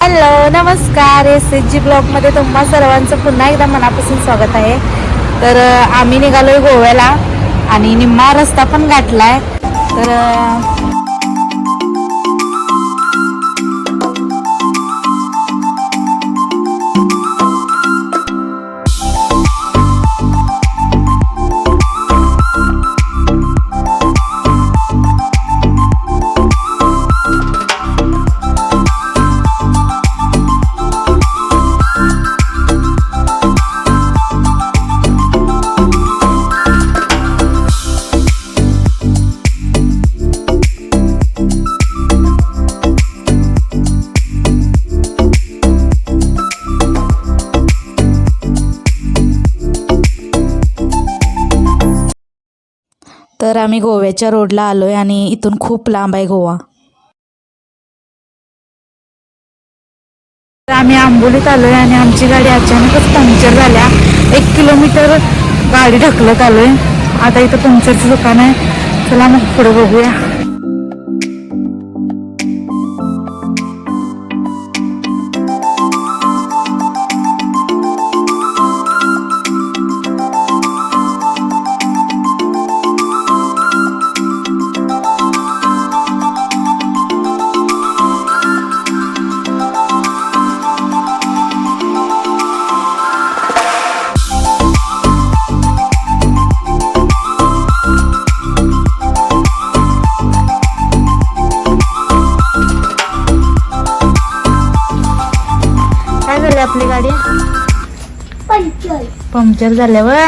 Hello नमस्कार, SSG ब्लॉगमध्ये तुम्हा सर्वांचं पुन्हा एकदा मनापासून स्वागत आहे. तर आम्ही निघालोय गोव्याला आणि निम्मा रस्ता पण गाठलाय. तर तर आम्ही गोव्याच्या रोडला आलोय आणि इथून खूप लांब आहे गोवा. तर आम्ही आंबोलीत आलोय आणि आमची गाडी अचानकच पंक्चर झाल्या. 1 किलोमीटर गाडी ढकलत आलोय. आता इथं पंक्चरचं दुकान आहे. चला मग पुढे बघूया. आपली गाडी पंक्चर झाल्यावर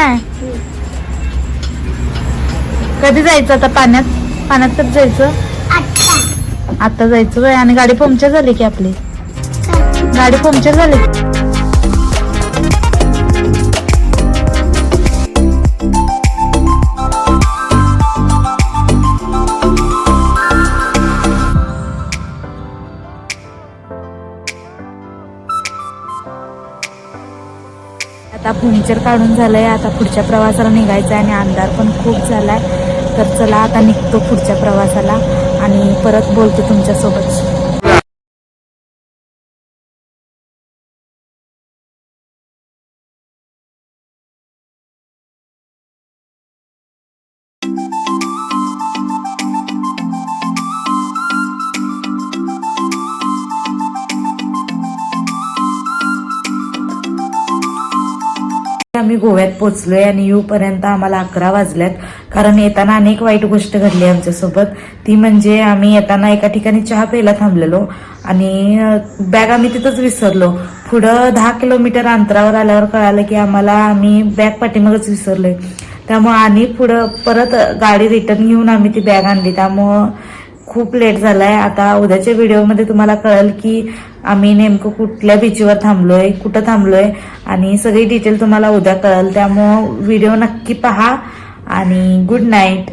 कधी जायचं आता? पाण्यात कधी जायचं? आता जायचं वय. आणि गाडी पंक्चर झाली की आपली गाडी पंक्चर झाली. आता पंक्चर काढून झालंय. आता पुढच्या प्रवासाला निघायचं आहे आणि अंधार पण खूप झालाय. तर चला आता निघतो पुढच्या प्रवासाला आणि परत बोलते तुमच्यासोबत. आम्ही गोव्यात पोहोचलोय आणि येऊपर्यंत आम्हाला 11 वाजल्यात. कारण येताना अनेक वाईट गोष्ट घडली आमच्यासोबत. ती म्हणजे आम्ही येताना एका ठिकाणी चहा प्यायला थांबलेलो आणि बॅग आम्ही तिथंच विसरलो. पुढं 10 किलोमीटर अंतरावर आल्यावर कळालं की आम्ही बॅग पाठीमागच विसरलोय. त्यामुळे आणि पुढं परत गाडी रिटर्न घेऊन आम्ही ती बॅग आणली. त्यामुळं खूप लेट झालाय. आता उद्याच्या व्हिडिओमध्ये तुम्हाला कळेल की आम्ही नेमकं कुठल्या बीचवर थांबलोय, कुठं थांबलोय आणि सगळी डिटेल तुम्हाला उद्या कळेल. त्यामुळं व्हिडिओ नक्की पहा आणि गुड नाईट.